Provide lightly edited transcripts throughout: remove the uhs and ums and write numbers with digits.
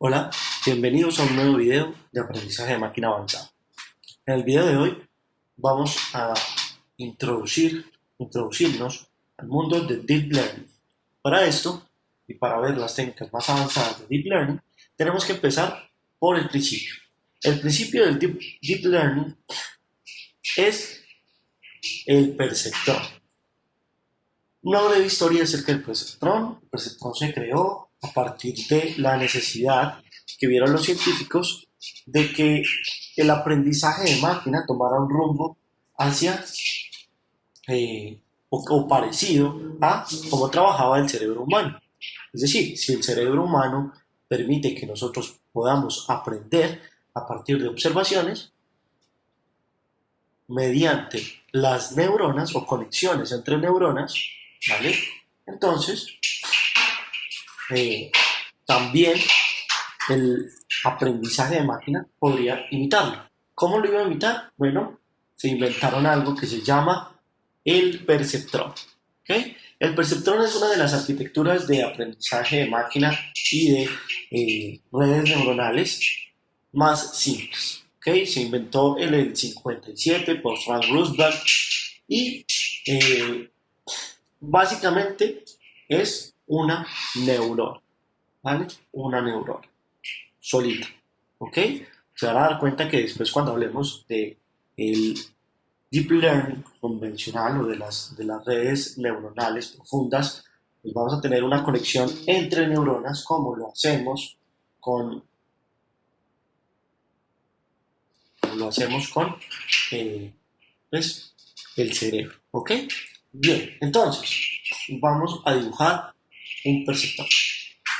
Hola, bienvenidos a un nuevo video de aprendizaje de máquina avanzada. En el video de hoy vamos a introducirnos al mundo de Deep Learning. Para esto, y para ver las técnicas más avanzadas de Deep Learning, tenemos que empezar por el principio. El principio del Deep Learning es el perceptrón. Una breve historia acerca del perceptrón. El perceptrón se creó a partir de la necesidad que vieron los científicos de que el aprendizaje de máquina tomara un rumbo hacia o parecido a cómo trabajaba el cerebro humano. Es decir, si el cerebro humano permite que nosotros podamos aprender a partir de observaciones, mediante las neuronas o conexiones entre neuronas, ¿vale? Entonces, también el aprendizaje de máquina podría imitarlo. ¿Cómo lo iba a imitar? Bueno, se inventaron algo que se llama el perceptrón. ¿Okay? El perceptrón es una de las arquitecturas de aprendizaje de máquina y de redes neuronales más simples. ¿Okay? Se inventó en el 57 por Frank Roosevelt y básicamente es una neurona, ¿vale? Una neurona solita, ¿ok? Se van a dar cuenta que después cuando hablemos de el deep learning convencional o de las redes neuronales profundas, pues vamos a tener una conexión entre neuronas como con, lo hacemos con pues, el cerebro, ¿ok? Bien, entonces vamos a dibujar un perceptrón.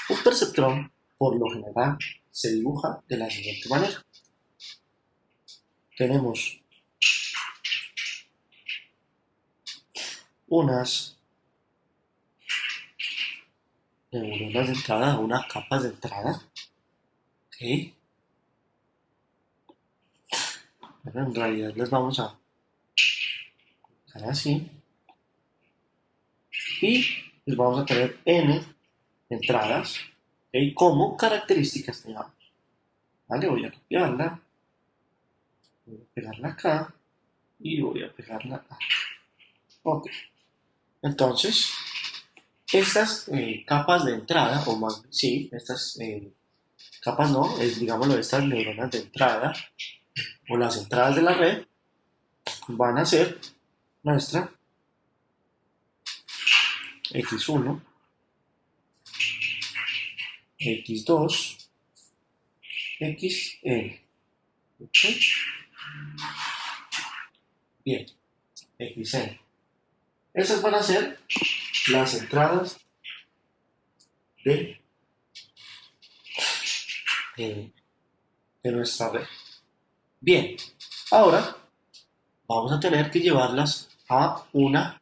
Un perceptrón, por lo general, se dibuja de la siguiente manera. Tenemos unas neuronas de entrada, unas capas de entrada. ¿Okay? Bueno, en realidad les vamos a dejar así. Y les vamos a tener n entradas, ¿okay? Como características tengamos. ¿Vale? Voy a copiarla, voy a pegarla acá y voy a pegarla acá. Ok. Entonces, estas capas de entrada, o más, sí, estas capas no, digámoslo, estas neuronas de entrada, o las entradas de la red, van a ser nuestra X1, X2, XN. ¿Okay? Bien, XN. Esas van a ser las entradas de, eh, de nuestra red. Bien, ahora vamos a tener que llevarlas a una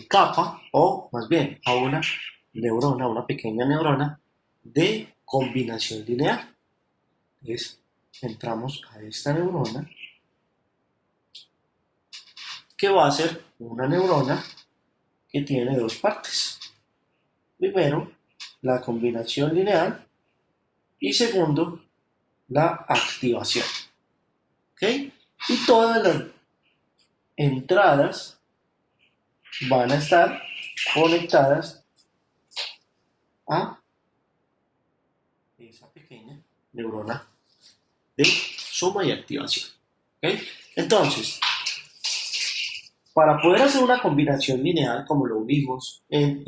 capa, o más bien a una neurona, una pequeña neurona de combinación lineal. Entonces, entramos a esta neurona, que va a ser una neurona que tiene dos partes. Primero, la combinación lineal y segundo, la activación. ¿Ok? Y todas las entradas van a estar conectadas a esa pequeña neurona de suma y activación. ¿Okay? Entonces, para poder hacer una combinación lineal, como lo vimos en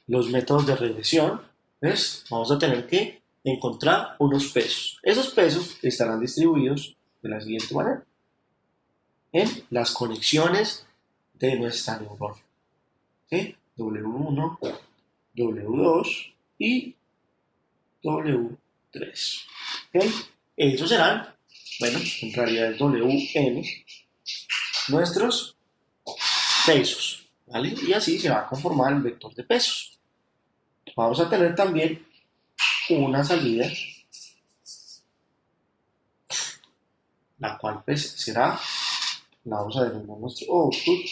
los métodos de regresión, ¿ves? Vamos a tener que encontrar unos pesos. Esos pesos estarán distribuidos de la siguiente manera en las conexiones de nuestra neurona. ¿Okay? W1, W2 y W3. ¿Okay? Esos serán, bueno, en realidad es WN, nuestros pesos, ¿vale? Y así se va a conformar el vector de pesos. Vamos a tener también una salida, la cual pues será, la vamos a denominar nuestro output,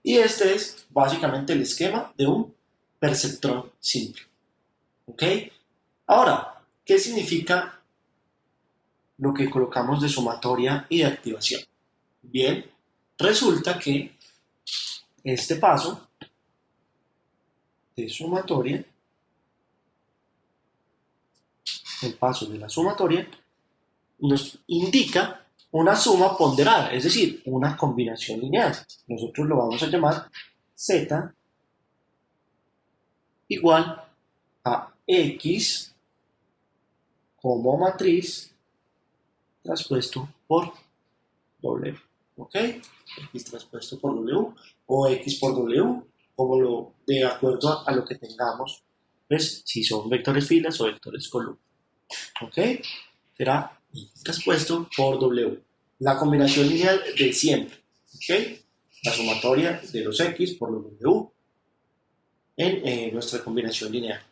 y este es básicamente el esquema de un perceptrón simple. ¿Ok? Ahora, ¿qué significa lo que colocamos de sumatoria y de activación? Bien, resulta que este paso de sumatoria, el paso de la sumatoria, nos indica una suma ponderada, es decir, una combinación lineal. Nosotros lo vamos a llamar Z igual a X como matriz traspuesto por W. ¿Ok? X traspuesto por W o X por W, como de acuerdo a lo que tengamos, pues si son vectores filas o vectores columnas. ¿Ok? Será X traspuesto por W. La combinación lineal de siempre. ¿Ok? La sumatoria de los X por los W en nuestra combinación lineal.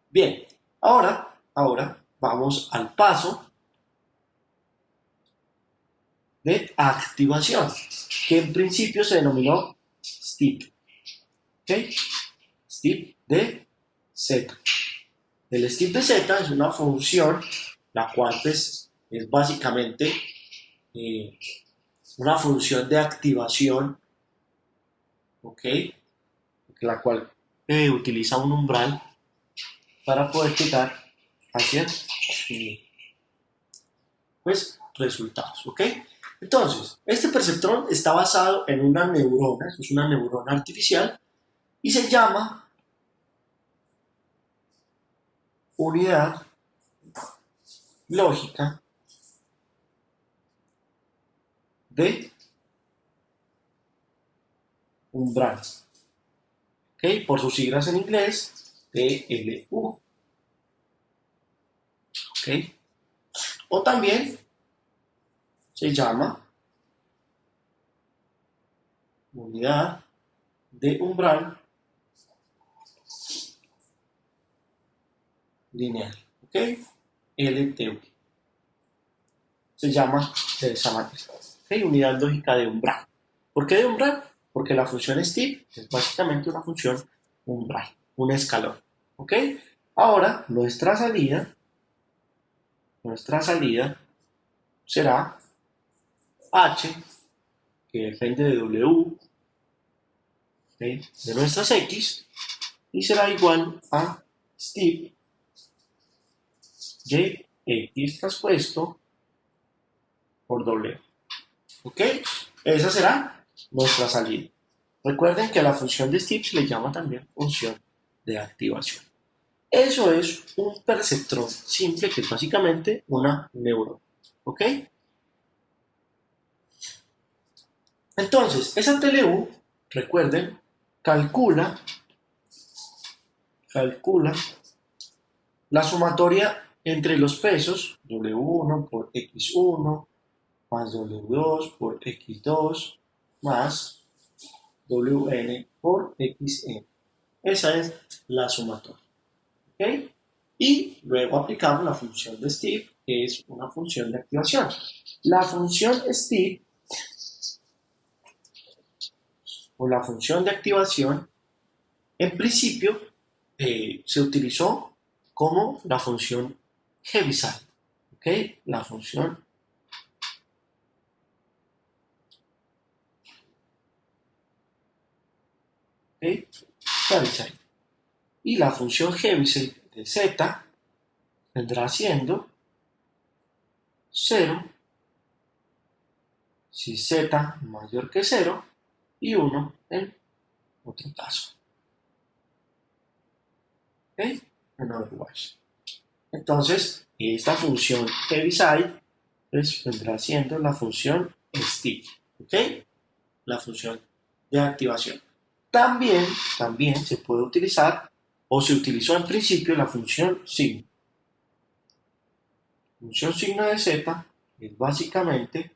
Bien, ahora vamos al paso de activación, que en principio se denominó STIP. ¿Ok? STIP de Z. El STIP de Z es una función la cual pues, es básicamente una función de activación, ¿ok? La cual utiliza un umbral para poder llegar hacia pues, resultados, ¿ok? Entonces, este perceptrón está basado en una neurona, es una neurona artificial, y se llama unidad lógica de umbral, ¿ok? Por sus siglas en inglés, TLU, ¿ok? O también se llama unidad de umbral lineal, ¿ok? LTU. Se llama de esa manera, ¿ok? Unidad lógica de umbral. ¿Por qué de umbral? Porque la función STIP es básicamente una función umbral, un escalón, ¿ok? Ahora, nuestra salida será H, que depende de W, ¿okay? De nuestras X, y será igual a STIP de X traspuesto por W. ¿Ok? Esa será nuestra salida. Recuerden que a la función de STIP se le llama también función de activación. Eso es un perceptrón simple que es básicamente una neurona. ¿Ok? Entonces, esa TLU, recuerden, calcula la sumatoria entre los pesos W1 por X1 más W2 por X2 más Wn por Xn. Esa es la sumatoria. ¿Ok? Y luego aplicamos la función de STIP, que es una función de activación. La función STIP o la función de activación, en principio, se utilizó como la función Heaviside. ¿Ok? La función Heaviside. Y la función Heaviside de Z vendrá siendo 0 si Z mayor que 0 y 1 en otro caso. ¿Ok? En otherwise. Entonces, esta función Heaviside pues, vendrá siendo la función STIP. ¿Ok? La función de activación. También se puede utilizar, o se utilizó en principio, la función signo. Función signo de Z es básicamente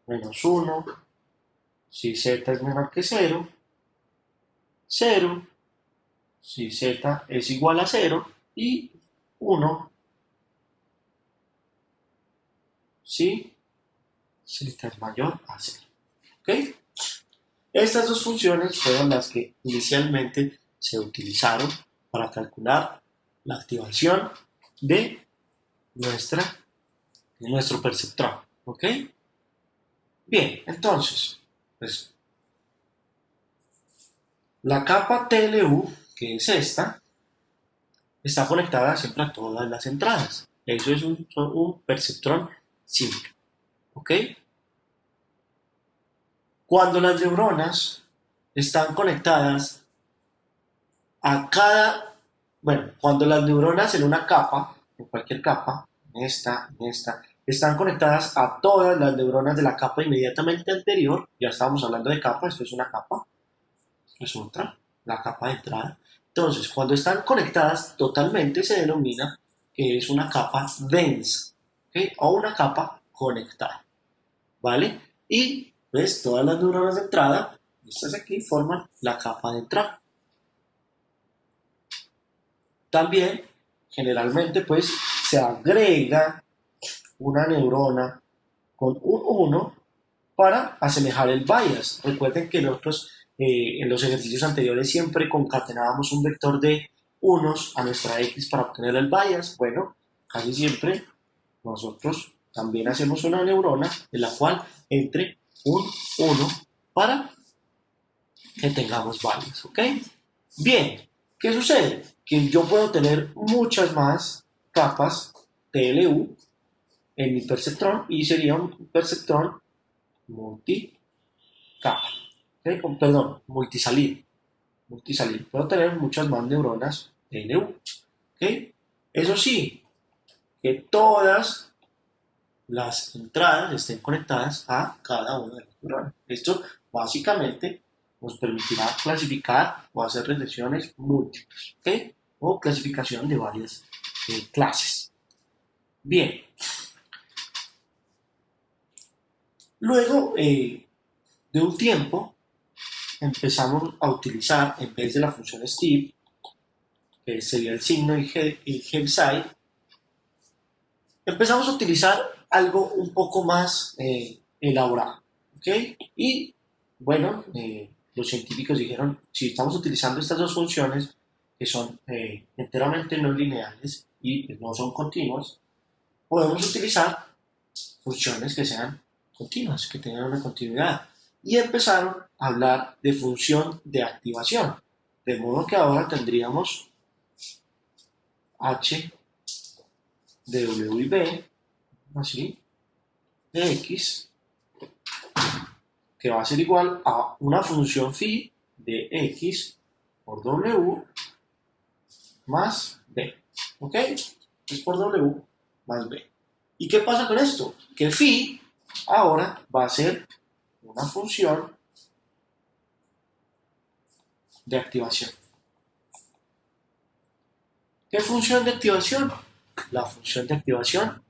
menos 1 si Z es menor que 0, 0 si Z es igual a 0 y 1 si Z es mayor a 0. ¿Ok? Estas dos funciones fueron las que inicialmente se utilizaron para calcular la activación de, nuestro perceptrón. ¿Ok? Bien, entonces, pues, la capa TLU, que es esta, está conectada siempre a todas las entradas. Eso es un perceptrón simple. ¿Ok? Cuando las neuronas están conectadas a bueno, cuando las neuronas en una capa, en cualquier capa, en esta, están conectadas a todas las neuronas de la capa inmediatamente anterior, ya estábamos hablando de capa, esto es una capa, esto es otra, la capa de entrada. Entonces, cuando están conectadas totalmente se denomina que es una capa densa, ¿okay? O una capa conectada, ¿vale? Y pues todas las neuronas de entrada, estas aquí, forman la capa de entrada. También, generalmente, pues se agrega una neurona con un 1 para asemejar el bias. Recuerden que nosotros en los ejercicios anteriores siempre concatenábamos un vector de unos a nuestra x para obtener el bias. Bueno, casi siempre nosotros también hacemos una neurona en la cual entre un 1 para que tengamos bias. ¿Ok? Bien, ¿qué sucede? Que yo puedo tener muchas más capas TLU en mi perceptrón y sería un perceptrón multicapa, ¿okay? Perdón, multisalido. Puedo tener muchas más neuronas TLU, ¿okay? Eso sí, que todas las entradas estén conectadas a cada una de las neuronas. Esto básicamente nos permitirá clasificar o hacer regresiones múltiples, ¿okay? O clasificación de varias clases. Bien, luego de un tiempo empezamos a utilizar, en vez de la función STIP, que sería el signo y Heaviside, empezamos a utilizar algo un poco más elaborado. ¿Ok? Y bueno, los científicos dijeron, si estamos utilizando estas dos funciones, que son enteramente no lineales y no son continuas, podemos utilizar funciones que sean continuas, que tengan una continuidad. Y empezaron a hablar de función de activación. De modo que ahora tendríamos h de w y b, así, de x, que va a ser igual a una función phi de x por w más b. ¿Ok? Es por w más b. ¿Y qué pasa con esto? Que phi ahora va a ser una función de activación. ¿Qué función de activación? La función de activación,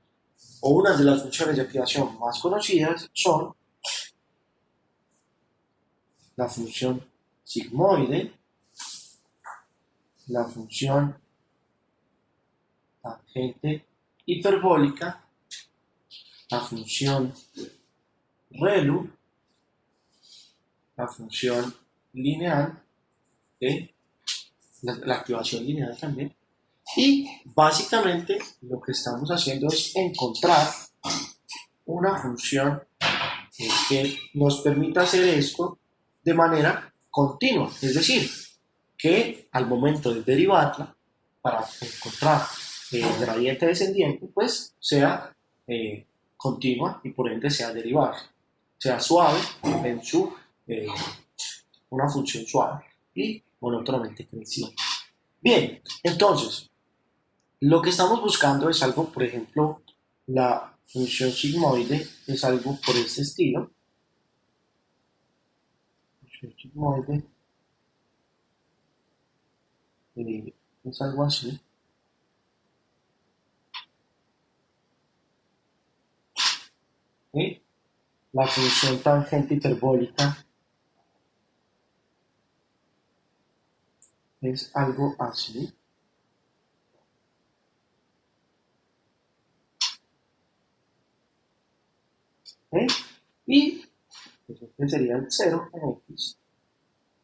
o una de las funciones de activación más conocidas, son la función sigmoide, la función tangente hiperbólica, la función ReLU, la función lineal, la activación lineal también. Y básicamente lo que estamos haciendo es encontrar una función que nos permita hacer esto de manera continua. Es decir, que al momento de derivarla, para encontrar el gradiente descendiente, pues sea continua y por ende sea derivable. Sea suave en su, una función suave y monótonamente creciente. Bien, entonces, lo que estamos buscando es algo, por ejemplo, la función sigmoide es algo por este estilo. Función sigmoide es algo así. ¿Sí? La función tangente hiperbólica es algo así. ¿Sí? Y Este sería el 0 en X.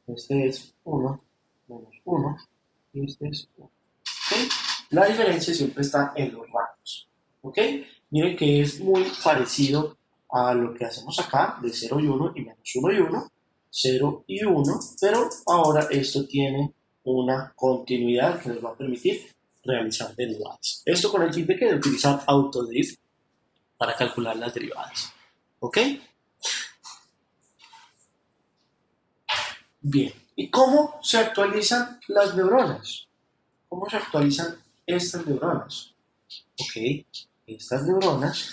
Este es 1 menos 1 y este es 1. ¿Okay? La diferencia siempre está en los rangos. ¿Ok? Miren que es muy parecido a lo que hacemos acá de 0 y 1 y menos 1 y 1, 0 y 1, pero ahora esto tiene una continuidad que nos va a permitir realizar derivadas. Esto con el fin de que de utilizar autodrift para calcular las derivadas. ¿Ok? Bien. ¿Y cómo se actualizan las neuronas? ¿Cómo se actualizan estas neuronas? Ok, estas neuronas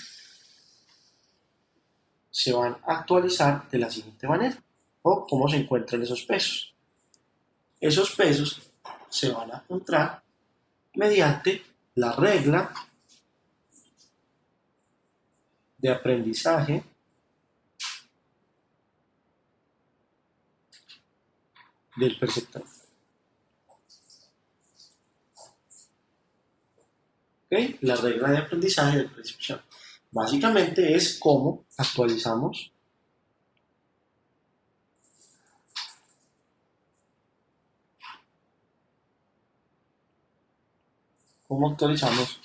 se van a actualizar de la siguiente manera. O cómo se encuentran esos pesos. Esos pesos se van a encontrar mediante la regla de aprendizaje del perceptor. ¿Okay? La regla de aprendizaje de percepción. Básicamente es cómo actualizamos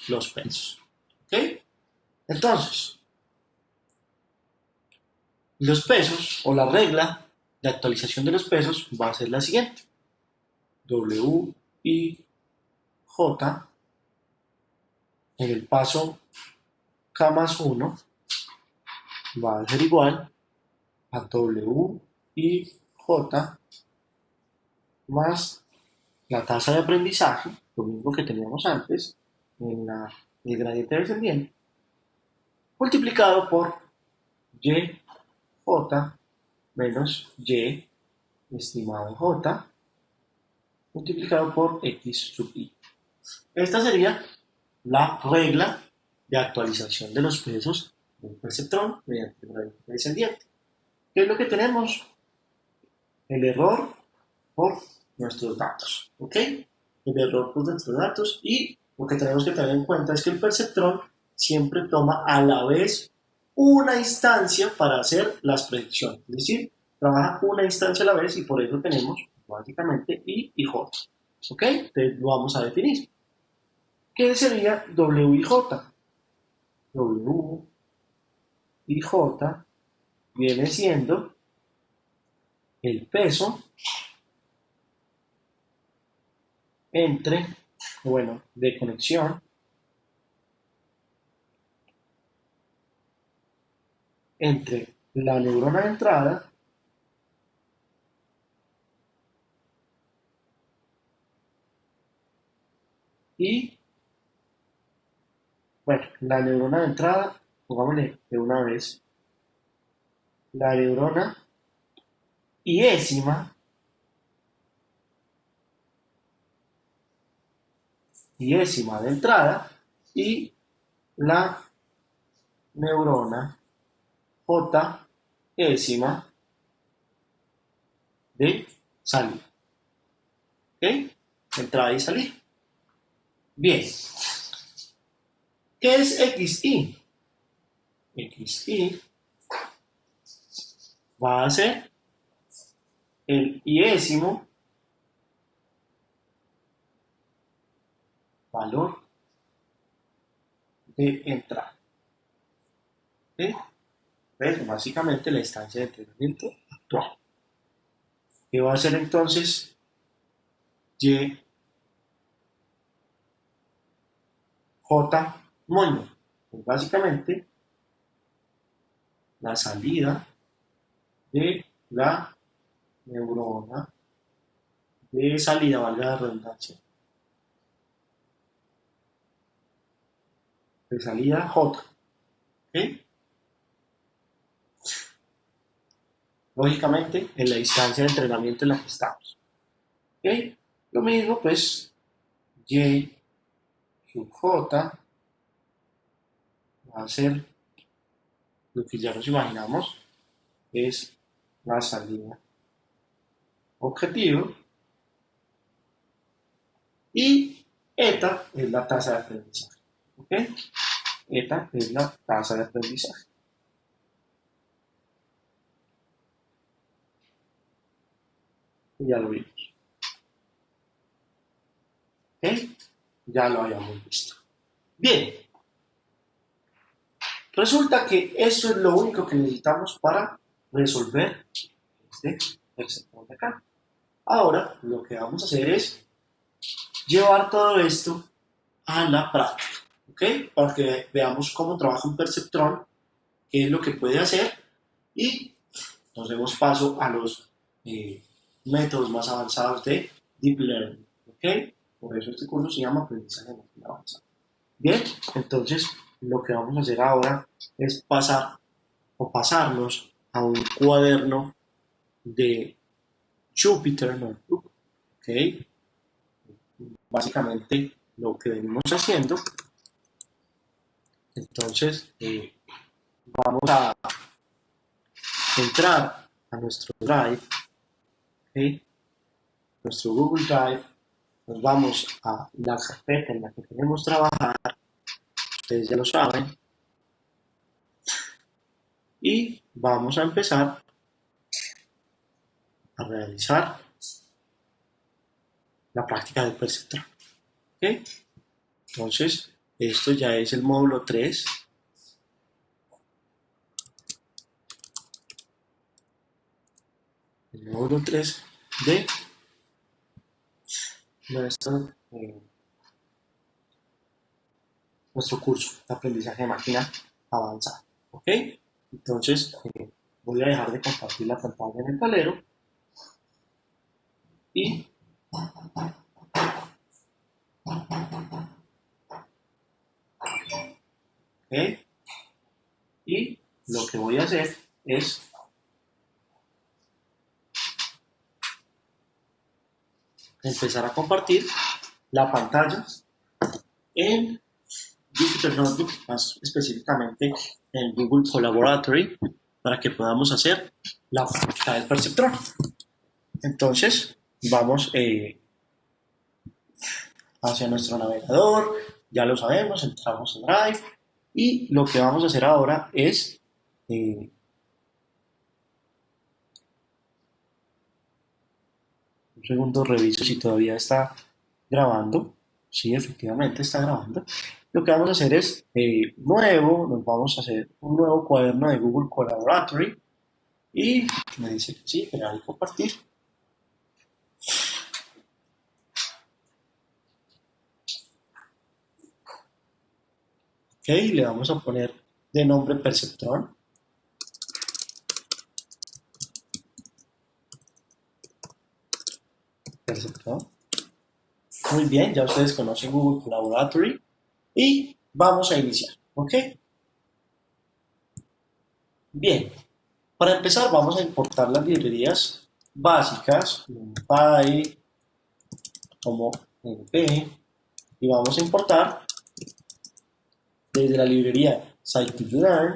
los pesos. ¿Okay? Entonces, los pesos o la regla de actualización de los pesos va a ser la siguiente. W, I, J en el paso K más 1 va a ser igual a W, I, J más la tasa de aprendizaje, lo mismo que teníamos antes en el gradiente descendiente, multiplicado por Y, J menos Y estimado J multiplicado por X sub I. Esta sería la regla de actualización de los pesos del perceptrón mediante el gradiente descendiente. ¿Qué es lo que tenemos? El error por nuestros datos. ¿Ok? El error por nuestros datos y lo que tenemos que tener en cuenta es que el perceptrón siempre toma a la vez una instancia para hacer las predicciones. Es decir, trabaja una instancia a la vez y por eso tenemos básicamente I y J. ¿Ok? Entonces lo vamos a definir. ¿Qué sería W y J? W y J viene siendo el peso de conexión entre la neurona de entrada y, la neurona de entrada, pongámosle de una vez, la neurona iésima de entrada y la neurona J ésima de salida. ¿Ok? Entrada y salida. Bien. ¿Qué es XI? XI va a ser el iésimo valor de entrada. ¿Sí? ¿Ves? Básicamente la instancia de entrenamiento actual. ¿Qué va a ser entonces Y J moño? Pues básicamente la salida de la neurona de salida, valga la redundancia, de salida J. ¿Okay? Lógicamente en la distancia de entrenamiento en la que estamos. ¿Okay? Lo mismo pues Y sub J va a ser lo que ya nos imaginamos, es la salida objetivo y eta es la tasa de aprendizaje. ¿Ok? Eta es la tasa de aprendizaje. y ya lo vimos. ¿Ok? Ya lo habíamos visto. Bien. Resulta que eso es lo único que necesitamos para resolver este excepto de acá. Ahora, lo que vamos a hacer es llevar todo esto a la práctica, ¿ok? Para que veamos cómo trabaja un perceptrón, qué es lo que puede hacer y nos demos paso a los métodos más avanzados de Deep Learning, ¿ok? Por eso este curso se llama Aprendizaje de Máquina Avanzado. Bien, entonces lo que vamos a hacer ahora es pasarnos a un cuaderno de Jupyter Notebook, ¿ok? Básicamente lo que venimos haciendo. Entonces vamos a entrar a nuestro Drive, ¿okay? Nuestro Google Drive, nos vamos a la carpeta en la que queremos trabajar, ustedes ya lo saben, y vamos a empezar a realizar la práctica del perceptrón, ¿okay? Entonces esto ya es el módulo 3. El módulo 3 de nuestro curso de aprendizaje de máquina avanzada. ¿Ok? Entonces, voy a dejar de compartir la pantalla en el tablero y ¿ok? Y lo que voy a hacer es empezar a compartir la pantalla en Jupyter Notebook, más específicamente en Google Collaboratory, para que podamos hacer la práctica del perceptrón. Entonces, vamos hacia nuestro navegador, ya lo sabemos, entramos en Drive y lo que vamos a hacer ahora es un segundo, reviso si todavía está grabando. Sí, efectivamente está grabando. Lo que vamos a hacer es nos vamos a hacer un nuevo cuaderno de Google Collaboratory y me dice que sí, crear y compartir. Ok, le vamos a poner de nombre Perceptrón. Perceptrón. Muy bien, ya ustedes conocen Google Collaboratory y vamos a iniciar, ¿ok? Bien, para empezar vamos a importar las librerías básicas, NumPy, como NP, y vamos a importar desde la librería Scikit-learn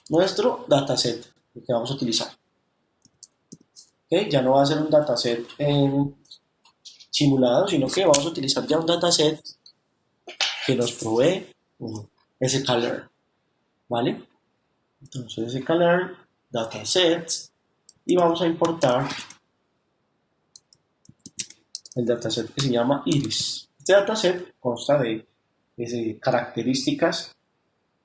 nuestro dataset que vamos a utilizar. ¿Okay? Ya no va a ser un dataset simulado, sino que vamos a utilizar ya un dataset que nos provee sklearn, ¿vale? Entonces sklearn, datasets, y vamos a importar el dataset que se llama iris. Este dataset consta de características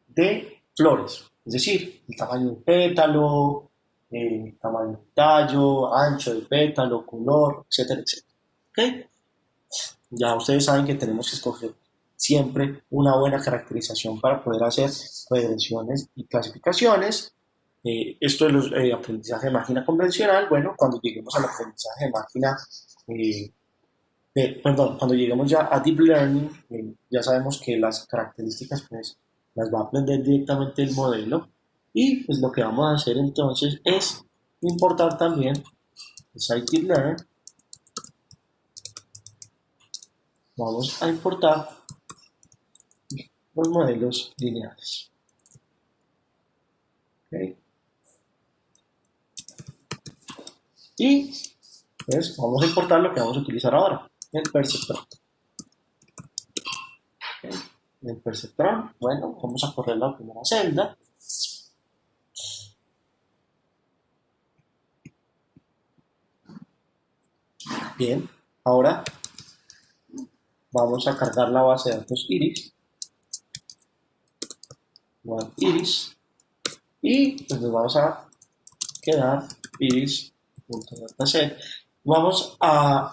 de flores, es decir, el tamaño del pétalo, el tamaño del tallo, ancho del pétalo, color, etcétera, etcétera. ¿Okay? Ya ustedes saben que tenemos que escoger siempre una buena caracterización para poder hacer regresiones y clasificaciones. Esto es el aprendizaje de máquina convencional. Bueno, cuando lleguemos al aprendizaje de máquina, cuando lleguemos ya a Deep Learning, ya sabemos que las características pues las va a aprender directamente el modelo y pues lo que vamos a hacer entonces es importar también Scikit-learn. Vamos a importar los modelos lineales. ¿Okay? Y pues vamos a importar lo que vamos a utilizar ahora, el perceptrón. ¿Okay? El perceptrón, bueno, vamos a correr la primera celda. Bien, ahora vamos a cargar la base de datos iris, iris, y pues nos vamos a quedar iris.dataset. Vamos a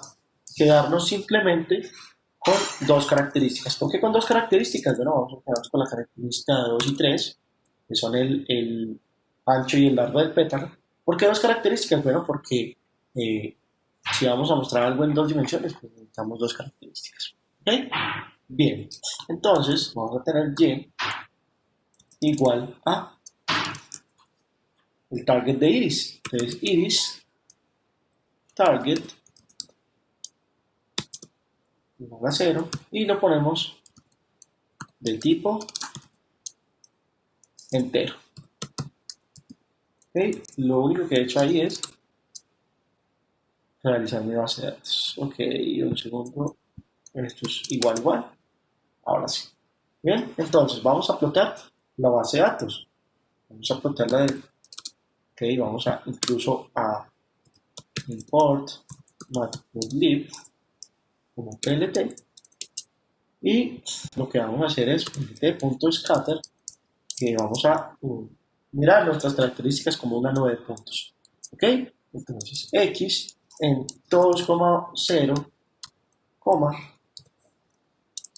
quedarnos simplemente con dos características. ¿Por qué con dos características? Bueno, vamos a quedarnos con la característica de 2 y 3, que son el ancho y el largo del pétalo. ¿Por qué dos características? Bueno, porque si vamos a mostrar algo en dos dimensiones, pues necesitamos dos características. ¿Ok? Bien, entonces vamos a tener y igual a el target de iris. Entonces iris target igual a 0 y lo ponemos de tipo entero. ¿Okay? Lo único que he hecho ahí es realizar mi base de datos. Ok, un segundo. Esto es igual. Ahora sí. Bien, entonces vamos a plotar la base de datos. Vamos a plotarla de. Ok, vamos a incluso a import matplotlib como plt. Y lo que vamos a hacer es plt.scatter, que vamos a mirar nuestras características como una nube de puntos. ¿Ok? Entonces, x en todos, 0,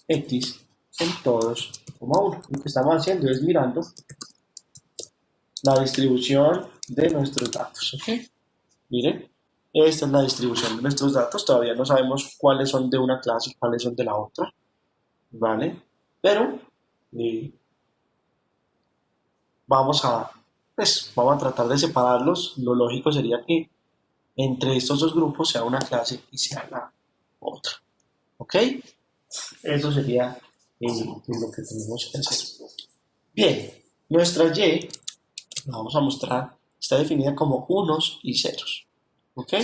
x en todos, 1. Lo que estamos haciendo es mirando la distribución de nuestros datos. ¿Ok? Miren, esta es la distribución de nuestros datos. Todavía no sabemos cuáles son de una clase y cuáles son de la otra. ¿Vale? Pero vamos a tratar de separarlos. Lo lógico sería que entre estos dos grupos sea una clase y sea la otra. ¿Ok? Eso sería lo que tenemos que hacer. Bien, nuestra y, la vamos a mostrar, está definida como unos y ceros. ¿Ok?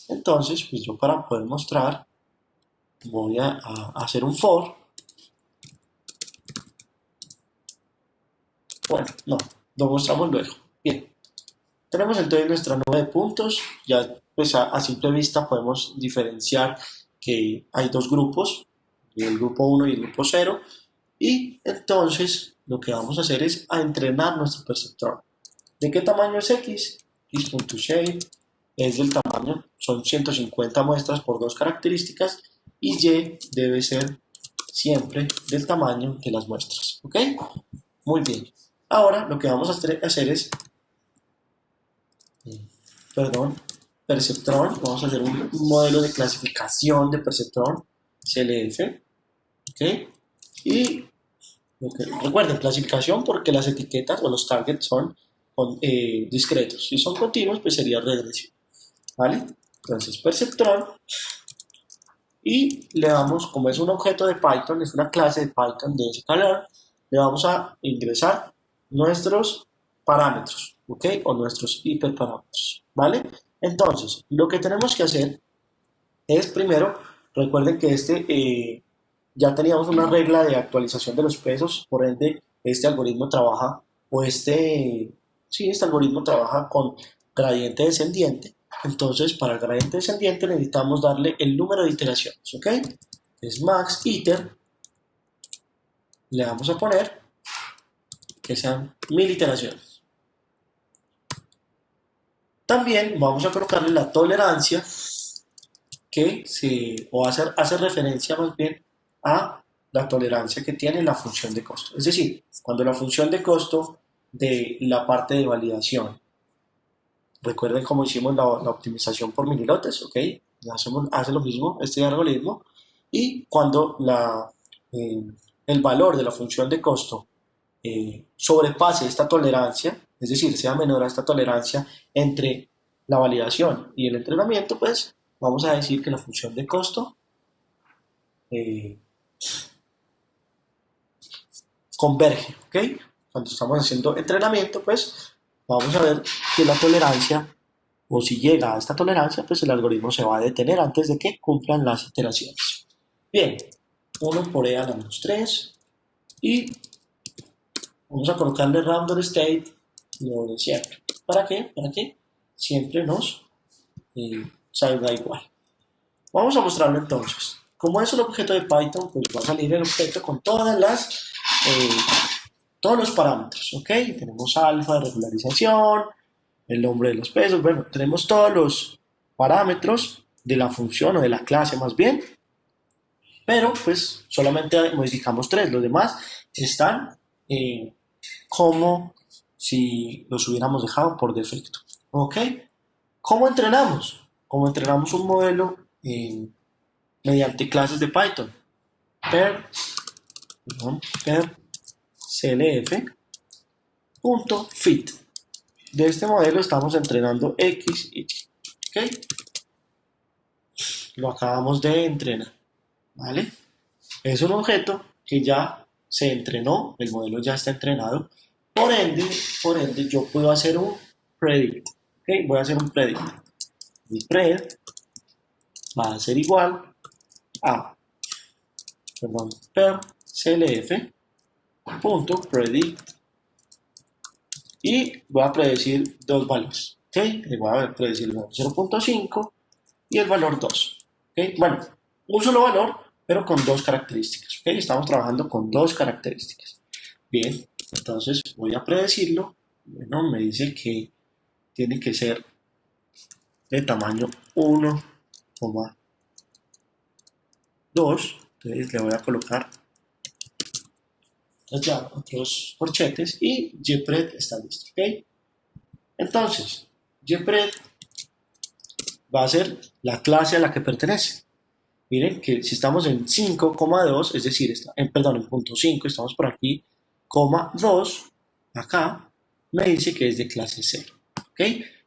Entonces, pues yo para poder mostrar voy a hacer un for. Bueno, no, lo mostramos luego. Bien, tenemos entonces nuestra nube de puntos. Ya pues a simple vista podemos diferenciar que hay dos grupos, el grupo 1 y el grupo 0. Y entonces lo que vamos a hacer es a entrenar nuestro perceptrón. ¿De qué tamaño es x? X.shape es del tamaño, son 150 muestras por dos características, y y debe ser siempre del tamaño de las muestras. ¿Ok? Muy bien. Ahora lo que vamos a hacer es, perceptrón. Vamos a hacer un modelo de clasificación de perceptrón, CLF. ¿Ok? Y recuerden, clasificación porque las etiquetas o los targets son discretos. Si son continuos, pues sería regresión. ¿Vale? Entonces, perceptrón. Y le damos, como es un objeto de Python, es una clase de Python de escalar, le vamos a ingresar nuestros parámetros, ¿ok? O nuestros hiperparámetros, ¿vale? Entonces, lo que tenemos que hacer es primero, recuerden que ya teníamos una regla de actualización de los pesos, por ende, este algoritmo trabaja, este algoritmo trabaja con gradiente descendiente. Entonces, para el gradiente descendiente necesitamos darle el número de iteraciones, ¿ok? Es max iter, le vamos a poner que sean 1000 iteraciones. También vamos a colocarle la tolerancia que hace referencia más bien a la tolerancia que tiene la función de costo. Es decir, cuando la función de costo de la parte de validación, recuerden cómo hicimos la optimización por mililotes, ¿ok? Hace lo mismo este algoritmo, y cuando el valor de la función de costo sobrepase esta tolerancia, es decir, sea menor a esta tolerancia entre la validación y el entrenamiento, pues vamos a decir que la función de costo converge, ¿ok? Cuando estamos haciendo entrenamiento, pues vamos a ver que la tolerancia, o si llega a esta tolerancia, pues el algoritmo se va a detener antes de que cumplan las iteraciones. Bien, 1 por e a la menos 3, y vamos a colocarle random state lo de siempre. ¿Para qué? Para que siempre nos salga igual. Vamos a mostrarlo entonces. Como es un objeto de Python, pues va a salir el objeto con todos los parámetros, ¿ok? Tenemos alfa de regularización, el nombre de los pesos, bueno, tenemos todos los parámetros de la función o de la clase más bien, pero pues solamente modificamos 3, los demás están como si los hubiéramos dejado por defecto, ¿ok? ¿Cómo entrenamos? ¿Cómo entrenamos un modelo mediante clases de Python? Per, per clf.fit. De este modelo estamos entrenando X y Y, ¿ok? Lo acabamos de entrenar, ¿vale? Es un objeto que ya se entrenó, el modelo ya está entrenado, por ende yo puedo hacer un predict, ¿ok? Voy a hacer un predict. Mi pred va a ser igual a, per clf.predict y voy a predecir dos valores, ¿ok? Voy a predecir el valor 0.5 y el valor 2, ¿ok? Bueno, un solo valor, pero con dos características, ¿ok? Estamos trabajando con dos características. Bien, entonces voy a predecirlo. Bueno, me dice que tiene que ser de tamaño 1,2. Entonces le voy a colocar ya otros corchetes y JPred está listo, ¿ok? Entonces, JPred va a ser la clase a la que pertenece. Miren que si estamos en 5,2, es decir, perdón, en punto 5, estamos por aquí, coma 2, acá, me dice que es de clase 0, ¿ok?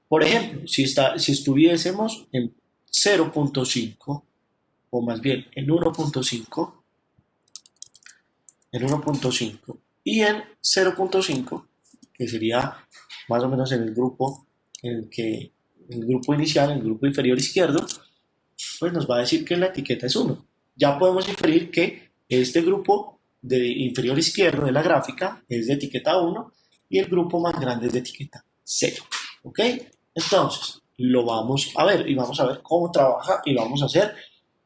Por ejemplo, si estuviésemos en 0.5, o más bien en 1.5, y en 0.5, que sería más o menos en el grupo inicial, en el grupo inferior izquierdo, pues nos va a decir que la etiqueta es 1. Ya podemos inferir que este grupo de inferior izquierdo de la gráfica es de etiqueta 1 y el grupo más grande es de etiqueta 0. ¿Ok? Entonces, lo vamos a ver y vamos a ver cómo trabaja y vamos a hacer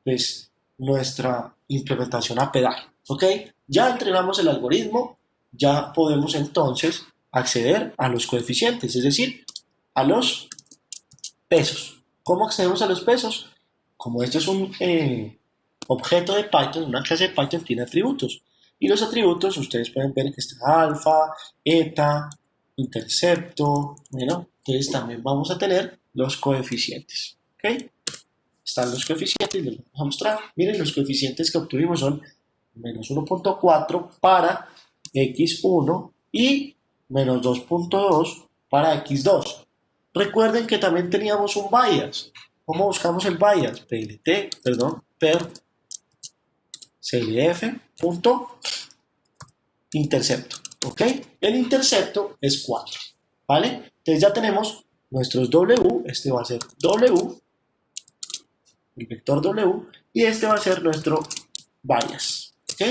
pues nuestra implementación a pedal. ¿Ok? Ya entrenamos el algoritmo, ya podemos entonces acceder a los coeficientes, es decir, a los pesos. ¿Cómo accedemos a los pesos? Como esto es un objeto de Python, una clase de Python tiene atributos. Y los atributos ustedes pueden ver que está alfa, eta, intercepto. Bueno, entonces también vamos a tener los coeficientes. ¿Ok? Están los coeficientes, les vamos a mostrar. Miren, los coeficientes que obtuvimos son menos 1.4 para x1 y menos 2.2 para x2. Recuerden que también teníamos un bias. ¿Cómo buscamos el bias? Per clf.intercepto. ¿Ok? El intercepto es 4. ¿Vale? Entonces ya tenemos nuestros W. Este va a ser W, el vector W, y este va a ser nuestro bias. ¿Ok?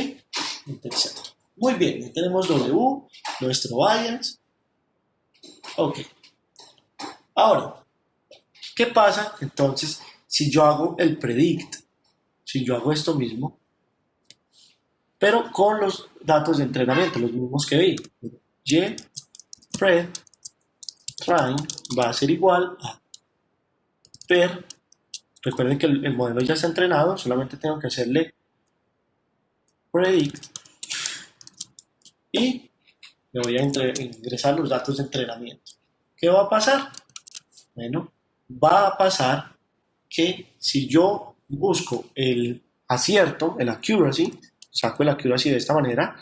Intercepto. Muy bien, ya tenemos W, nuestro bias. Ok. Ahora, ¿qué pasa entonces si yo hago el predict? Si yo hago esto mismo, pero con los datos de entrenamiento, los mismos que vi. JPred train va a ser igual a per. Recuerden que el modelo ya está entrenado, solamente tengo que hacerle predict y le voy a ingresar los datos de entrenamiento. ¿Qué va a pasar? Bueno, va a pasar que si yo busco el acierto, el accuracy, saco el accuracy de esta manera,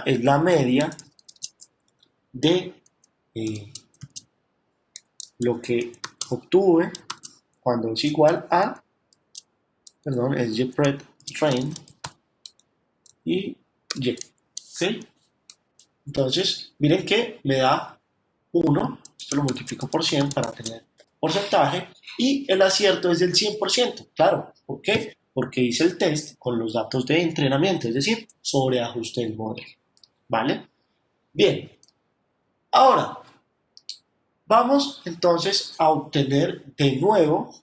es la media de lo que obtuve cuando es igual a, perdón, es JPred train y Y. ¿Sí? Entonces, miren que me da 1, esto lo multiplico por 100 para tener porcentaje, y el acierto es del 100%. Claro, ¿por qué? Porque hice el test con los datos de entrenamiento, es decir, sobre ajuste del modelo. ¿Vale? Bien. Ahora, vamos entonces a obtener de nuevo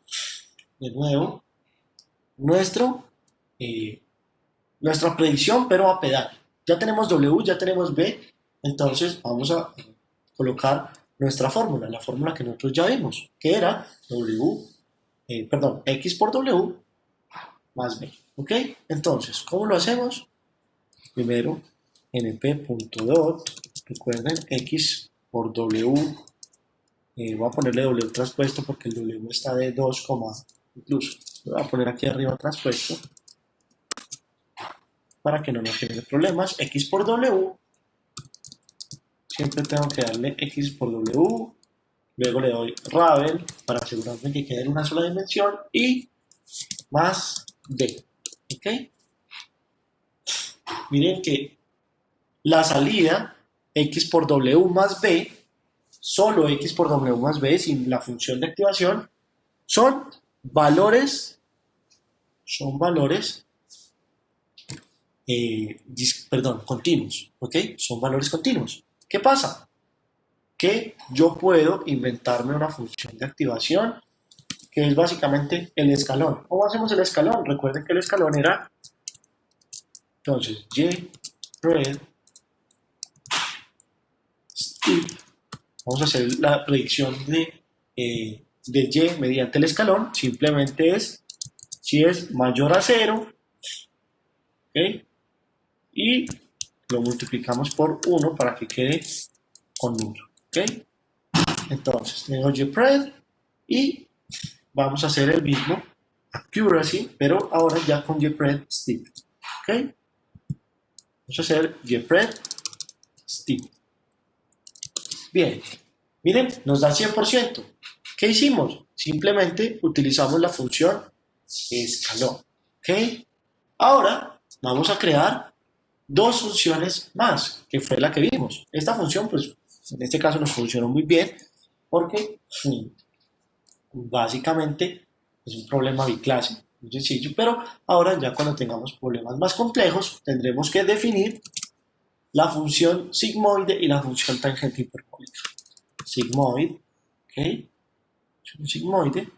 nuestro, nuestra predicción, pero a pedal. Ya tenemos W, ya tenemos B, entonces vamos a colocar nuestra fórmula, la fórmula que nosotros ya vimos, que era X por W más B. ¿Ok? Entonces, ¿cómo lo hacemos? Primero, np.dot, recuerden, X por W, voy a ponerle W traspuesto porque el W está de 2, incluso, lo voy a poner aquí arriba traspuesto para que no nos genere problemas. X por W, siempre tengo que darle X por W, luego le doy Ravel para asegurarme que quede en una sola dimensión y más D. ¿Ok? Miren que la salida X por W más B, solo X por W más B sin la función de activación, son valores, continuos, ¿ok? Son valores continuos. ¿Qué pasa? Que yo puedo inventarme una función de activación que es básicamente el escalón. ¿Cómo hacemos el escalón? Recuerden que el escalón era, entonces, JPred Steep. Vamos a hacer la predicción de Y mediante el escalón. Simplemente es si es mayor a 0, ¿ok? Y lo multiplicamos por 1 para que quede con 1, ¿ok? Entonces, tengo JPred y vamos a hacer el mismo accuracy, pero ahora ya con JPred Steep, ¿ok? Vamos a hacer JPred Steep. Bien, miren, nos da 100%. ¿Qué hicimos? Simplemente utilizamos la función escalón, ¿ok? Ahora vamos a crear dos funciones más, que fue la que vimos. Esta función, pues, en este caso nos funcionó muy bien, porque básicamente es un problema biclase, muy sencillo, pero ahora ya cuando tengamos problemas más complejos, tendremos que definir la función sigmoide y la función tangente hiperbólica. Sigmoide, ¿ok? Sigmoide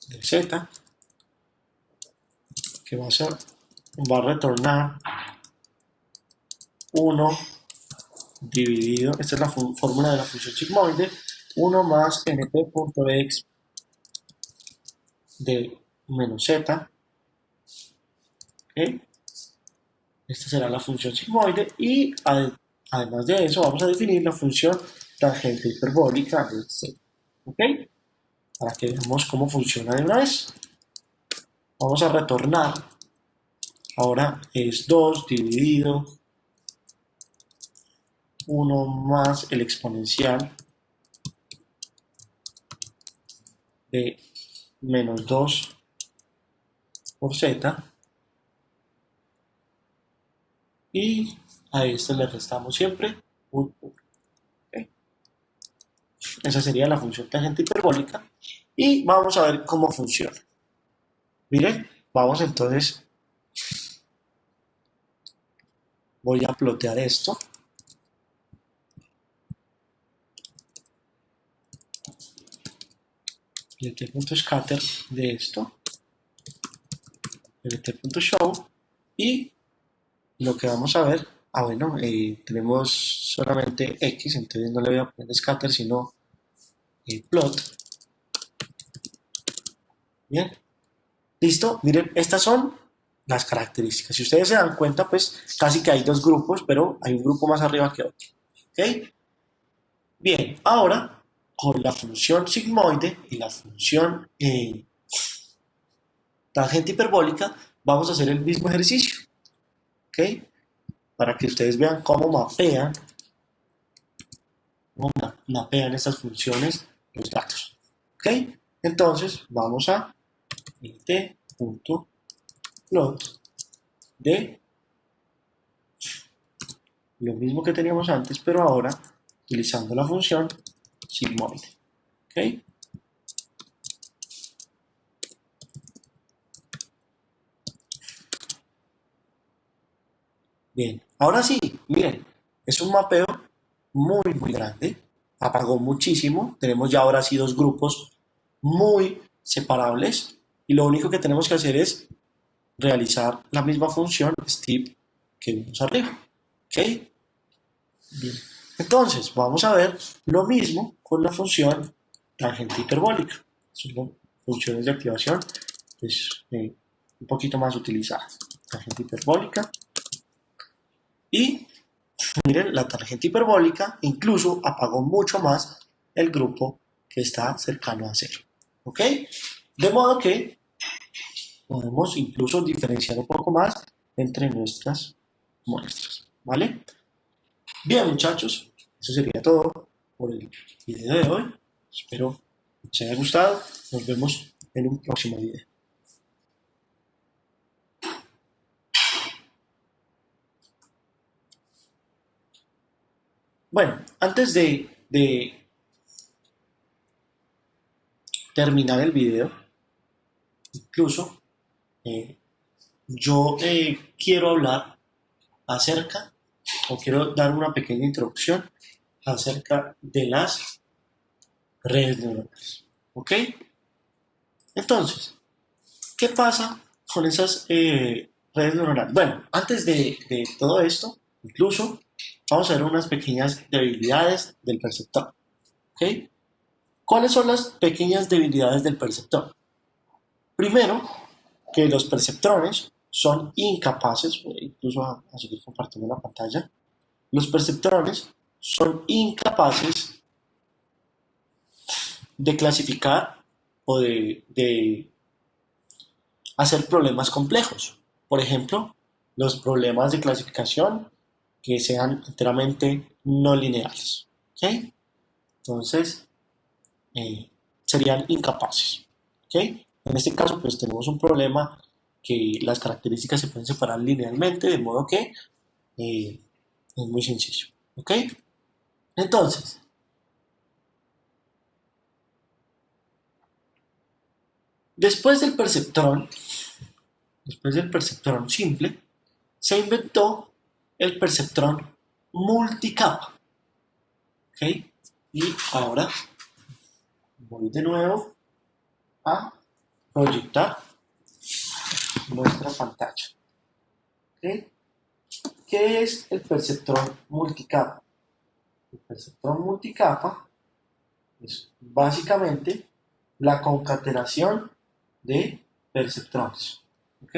de z, que va a retornar 1 dividido, esta es la fórmula de la función sigmoide, 1 más np.x de menos z, ¿ok? Esta será la función sigmoide y además de eso vamos a definir la función tangente hiperbólica de z, ¿ok? Para que veamos cómo funciona de una vez. Vamos a retornar, ahora es 2 dividido 1 más el exponencial de menos 2 por z, y a esto le restamos siempre un 1. ¿Okay? Esa sería la función tangente hiperbólica y vamos a ver cómo funciona. Miren, vamos entonces, voy a plotear esto. lt.scatter de esto, lt.show, y lo que vamos a ver, bueno, tenemos solamente x, entonces no le voy a poner scatter sino plot. Bien, listo, miren, estas son las características. Si ustedes se dan cuenta, pues casi que hay dos grupos, pero hay un grupo más arriba que otro. ¿Ok? Bien, ahora con la función sigmoide y la función tangente hiperbólica vamos a hacer el mismo ejercicio. ¿Ok? Para que ustedes vean cómo mapean estas funciones los datos. ¿Ok? Entonces vamos a lt.plot de lo mismo que teníamos antes, pero ahora utilizando la función sigmoide. ¿Ok? Bien, ahora sí, miren, es un mapeo muy grande, apagó muchísimo, tenemos ya ahora sí dos grupos muy separables y lo único que tenemos que hacer es realizar la misma función step que vimos arriba. ¿Ok? Bien. Entonces, vamos a ver lo mismo con la función tangente hiperbólica. Son funciones de activación pues, un poquito más utilizadas. Tangente hiperbólica. Y miren, la tangente hiperbólica incluso apagó mucho más el grupo que está cercano a cero. ¿Ok? De modo que podemos incluso diferenciar un poco más entre nuestras muestras. ¿Vale? Bien, muchachos, eso sería todo por el video de hoy. Espero que les haya gustado. Nos vemos en un próximo video. Bueno, antes de terminar el video, incluso yo quiero hablar acerca, o quiero dar una pequeña introducción acerca de las redes neuronales. ¿Ok? Entonces, ¿qué pasa con esas redes neuronales? Bueno, antes de todo esto, incluso vamos a ver unas pequeñas debilidades del perceptor. ¿Ok? ¿Cuáles son las pequeñas debilidades del perceptor? Primero, que los perceptrones son incapaces, incluso a seguir compartiendo la pantalla, los perceptrones son incapaces de clasificar o de hacer problemas complejos. Por ejemplo, los problemas de clasificación que sean enteramente no lineales. ¿Okay? Entonces, serían incapaces. ¿Okay? En este caso, pues tenemos un problema que las características se pueden separar linealmente, de modo que es muy sencillo. ¿Ok? Entonces, después del perceptrón, después del perceptrón simple, se inventó el perceptrón multicapa. ¿Ok? Y ahora voy de nuevo a proyectar nuestra pantalla. ¿Ok? ¿Qué es el perceptrón multicapa? El perceptrón multicapa es básicamente la concatenación de perceptrones. ¿Ok?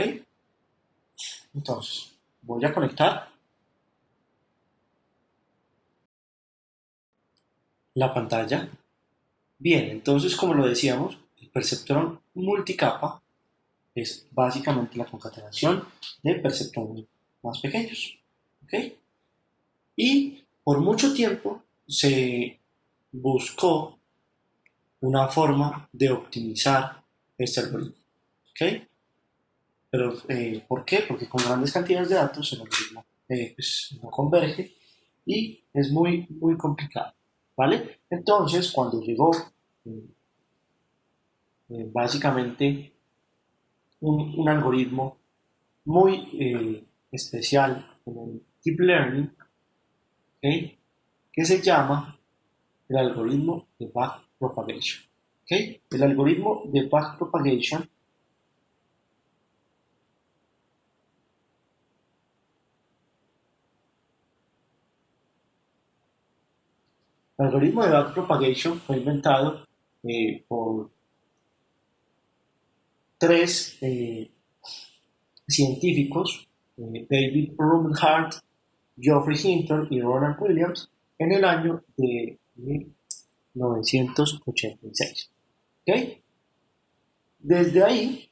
Entonces, voy a conectar la pantalla. Bien, entonces, como lo decíamos, el perceptrón multicapa es básicamente la concatenación de perceptrones más pequeños. ¿Ok? Y por mucho tiempo se buscó una forma de optimizar este algoritmo. ¿Ok? Pero, ¿por qué? Porque con grandes cantidades de datos el algoritmo pues, no converge y es muy, muy complicado. ¿Vale? Entonces, cuando llegó eh, básicamente un algoritmo muy especial en el Deep Learning, ¿okay? Que se llama el algoritmo de backpropagation. ¿Okay? El algoritmo de backpropagation el algoritmo de backpropagation fue inventado por tres científicos, David Rubenhardt, Geoffrey Hinton y Roland Williams, en el año de 1986. ¿Okay? Desde ahí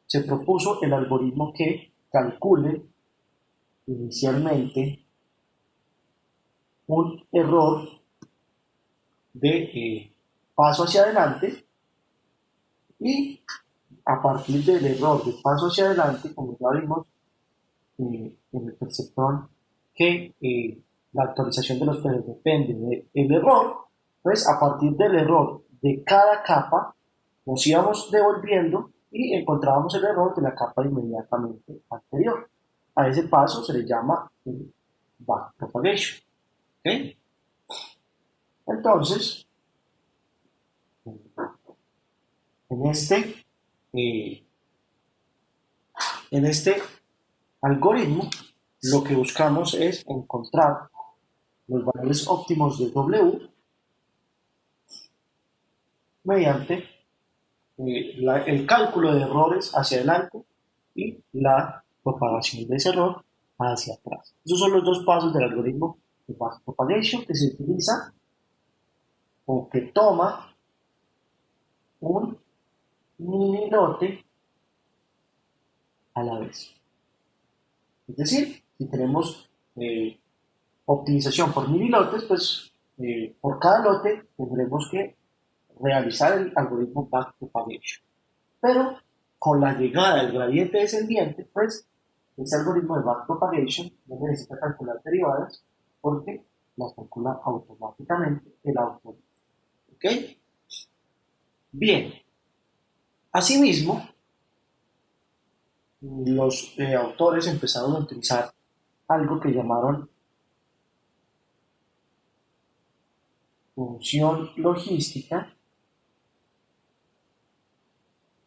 se propuso el algoritmo que calcule inicialmente un error de paso hacia adelante y a partir del error de paso hacia adelante, como ya vimos en el perceptrón, que la actualización de los precios depende del error, pues a partir del error de cada capa nos íbamos devolviendo y encontrábamos el error de la capa inmediatamente anterior. A ese paso se le llama backpropagation. ¿Okay? Entonces, En eh, en este algoritmo lo que buscamos es encontrar los valores óptimos de W mediante el cálculo de errores hacia adelante y la propagación de ese error hacia atrás. Esos son los dos pasos del algoritmo de backpropagation que se utiliza o que toma un mini lote a la vez. Es decir, si tenemos optimización por mini lotes, pues por cada lote tendremos que realizar el algoritmo backpropagation. Pero con la llegada del gradiente descendiente, pues ese algoritmo de backpropagation no necesita calcular derivadas porque las calcula automáticamente el algoritmo. ¿Ok? Bien. Asimismo, los autores empezaron a utilizar algo que llamaron función logística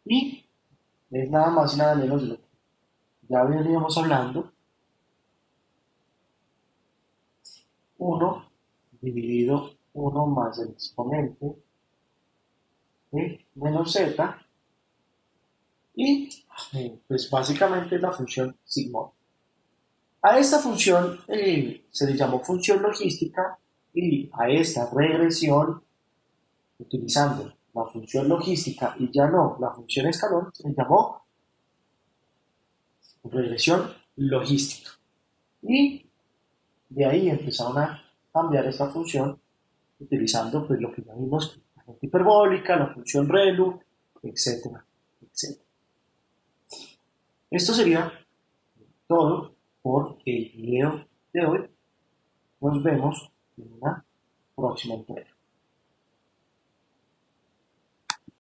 y es nada más y nada menos de lo que ya veníamos hablando, 1 dividido 1 más el exponente de menos z y pues básicamente es la función sigmoid. A esta función se le llamó función logística y a esta regresión, utilizando la función logística y ya no la función escalón, se le llamó regresión logística. Y de ahí empezaron a cambiar esta función utilizando pues lo que ya vimos, la función hiperbólica, la función ReLU, etcétera, etcétera. Esto sería todo por el video de hoy. Nos vemos en una próxima entrega.